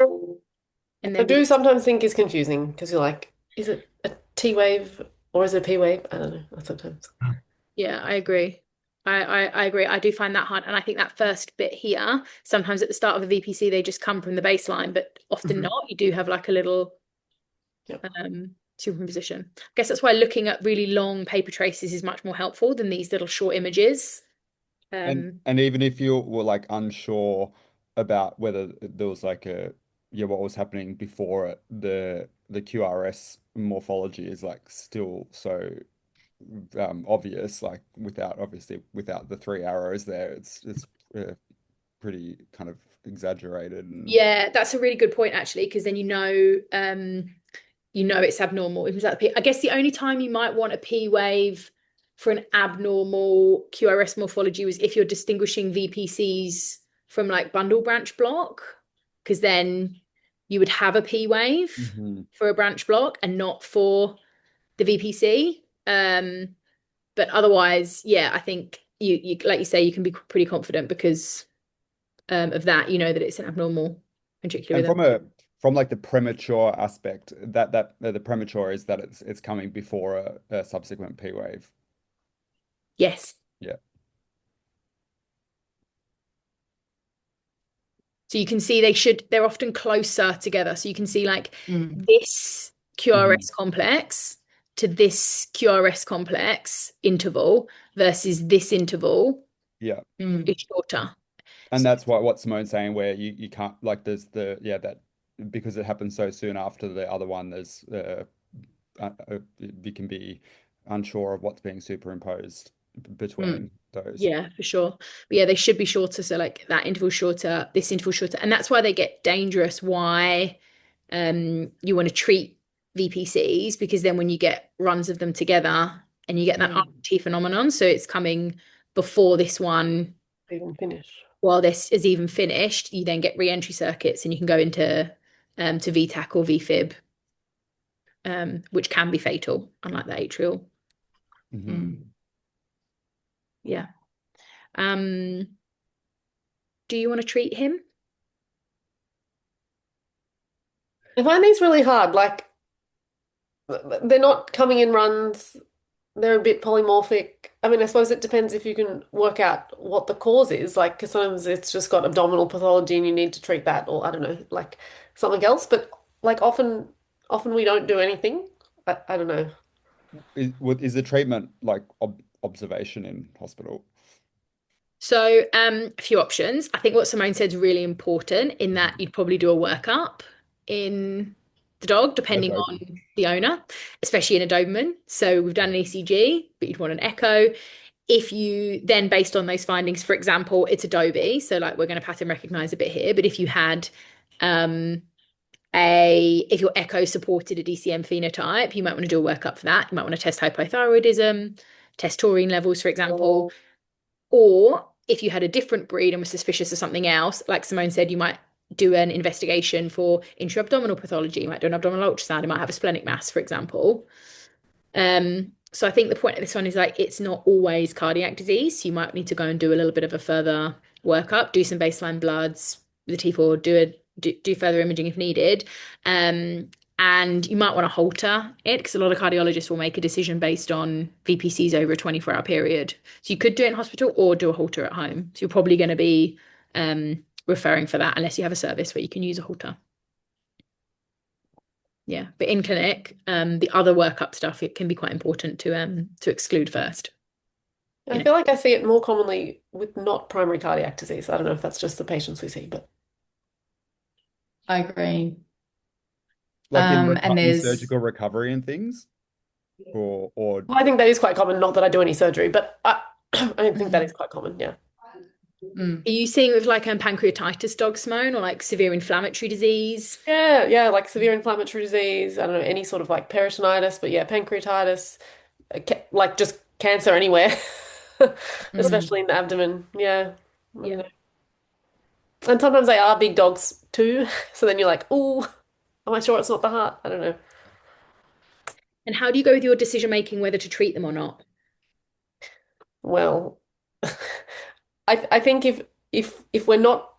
And I then do sometimes think it's confusing because you're like, is it a T wave or is it a P wave? I don't know. Sometimes. yeah, I agree. I agree. I do find that hard. And I think that first bit here, sometimes at the start of a VPC, they just come from the baseline, but often not. You do have like a little Yep. superimposition. I guess that's why looking at really long paper traces is much more helpful than these little short images. And even if you were like unsure about whether there was like what was happening before it, the QRS morphology is like still so obvious, like without the three arrows there, it's pretty kind of exaggerated and Yeah, that's a really good point actually, because then you know it's abnormal. I guess the only time you might want a P wave for an abnormal QRS morphology was if you're distinguishing VPCs from like bundle branch block, because then you would have a P wave for a branch block and not for the VPC. But otherwise, yeah, I think you like you say, you can be pretty confident because of that. You know that it's an abnormal ventricular and rhythm. from like the premature aspect, that the premature is that it's coming before a subsequent P wave. Yes. Yeah. So you can see they're often closer together. So you can see like this QRS complex to this QRS complex interval versus this interval Yeah. is shorter. And that's what Simone's saying, where you can't like there's that because it happens so soon after the other one, there's you can be unsure of what's being superimposed between those. Yeah, for sure. But yeah, they should be shorter. So like that interval shorter, this interval shorter. And that's why they get dangerous, why you want to treat VPCs, because then when you get runs of them together and you get that RT phenomenon, so it's coming before this one Even finish. while this is even finished, you then get re-entry circuits and you can go into to VTAC or VFib, which can be fatal, unlike the atrial. Yeah. Do you want to treat him? I find these really hard. Like, they're not coming in runs. They're a bit polymorphic. I mean, I suppose it depends if you can work out what the cause is. Like, because sometimes it's just got abdominal pathology and you need to treat that, or I don't know, like something else. But like often we don't do anything. I don't know. Is the treatment like observation in hospital? So, a few options. I think what Simone said is really important in that you'd probably do a workup in the dog, depending on the owner, especially in a Doberman. So we've done an ECG, but you'd want an echo. If you then, based on those findings, for example, it's a Dobie, so like we're going to pattern recognize a bit here, but if you had if your echo supported a DCM phenotype, you might want to do a workup for that. You might want to test hypothyroidism, test taurine levels, for example. Or if you had a different breed and were suspicious of something else, like Simone said, you might do an investigation for intra-abdominal pathology. You might do an abdominal ultrasound. It might have a splenic mass, for example. So I think the point of this one is like it's not always cardiac disease. So you might need to go and do a little bit of a further workup, do some baseline bloods with the T4, do further imaging if needed. And you might want to halter it because a lot of cardiologists will make a decision based on VPCs over a 24-hour period. So you could do it in hospital or do a halter at home. So you're probably going to be referring for that unless you have a service where you can use a halter. Yeah, but in clinic, the other workup stuff, it can be quite important to exclude first. I feel like I see it more commonly with not primary cardiac disease. I don't know if that's just the patients we see, but I agree. Like in And there's surgical recovery and things, or well, I think that is quite common. Not that I do any surgery, but I think that is quite common. Yeah. Are you seeing with like pancreatitis dog, Simone, or like severe inflammatory disease? Yeah, like severe inflammatory disease. I don't know, any sort of like peritonitis, but yeah, pancreatitis, like just cancer anywhere, especially in the abdomen. Yeah. Yeah. And sometimes they are big dogs too. So then you're like, oh, am I sure it's not the heart? I don't know. And how do you go with your decision making whether to treat them or not? Well, I think if we're not,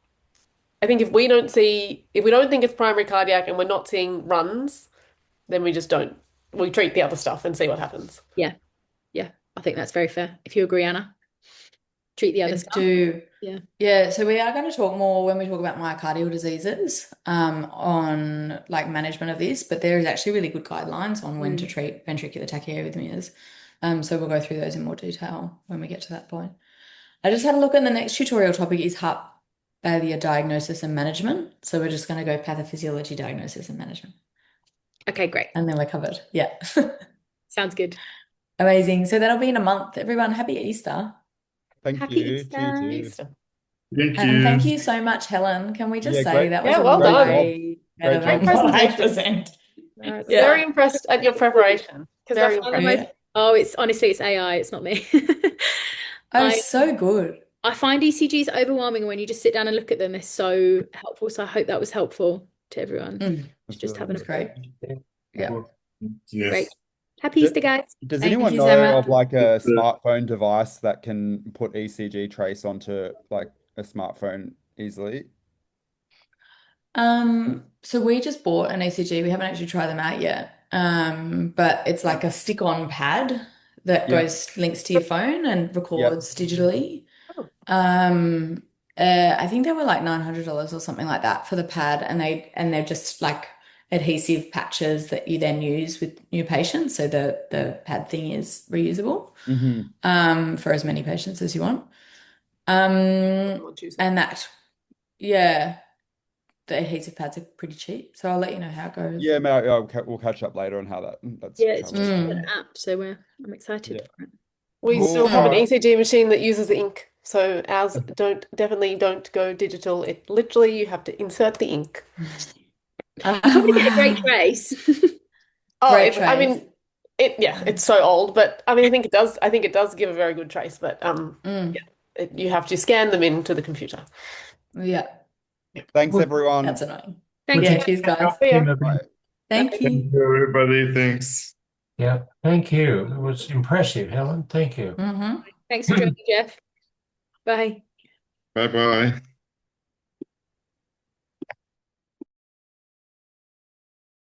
I think if we don't think it's primary cardiac and we're not seeing runs, then we just don't. We treat the other stuff and see what happens. Yeah. I think that's very fair. If you agree, Anna, treat the other stuff. Yeah. So we are going to talk more when we talk about myocardial diseases on like management of this, but there is actually really good guidelines on when to treat ventricular tachyarrhythmias. So we'll go through those in more detail when we get to that point. I just had a look, and the next tutorial topic is heart failure diagnosis and management. So we're just going to go pathophysiology diagnosis and management. Okay, great. And then we're covered. Yeah. Sounds good. Amazing. So that'll be in a month. Everyone, happy Easter. Happy Easter. And thank you so much, Helen. Can we just say that was well done. way better than what I present? Very impressed at your preparation. Very impressed. Oh, it's honestly, it's AI. It's not me. So good. I find ECGs overwhelming when you just sit down and look at them. They're so helpful. So I hope that was helpful to everyone. Just having a great. Yeah. Great. Happy Easter, guys. Does anyone know of like a smartphone device that can put ECG trace onto like a smartphone easily? So we just bought an ECG. We haven't actually tried them out yet. But it's like a stick-on pad that links to your phone and records digitally. I think they were like $900 or something like that for the pad, and they're just like adhesive patches that you then use with new patients. So the pad thing is reusable for as many patients as you want. And that, the adhesive pads are pretty cheap. So I'll let you know how it goes. Yeah, we'll catch up later on how that's. Yeah, it's just an app, so I'm excited for it. We still have an ECG machine that uses ink, so ours definitely don't go digital. It literally you have to insert the ink. You probably get a great trace. I mean, it's so old, but I mean, I think it does give a very good trace. But you have to scan them into the computer. Yeah, Thanks, Would- everyone. that's annoying. Thank Yeah, you. cheers, guys. See ya. Bye. Thank Bye. you. Thank you, everybody. Thanks. Yeah, thank you. It was impressive, Helen. Thank you. Mm-hmm. Thanks for joining, Jeff. Bye. Bye bye.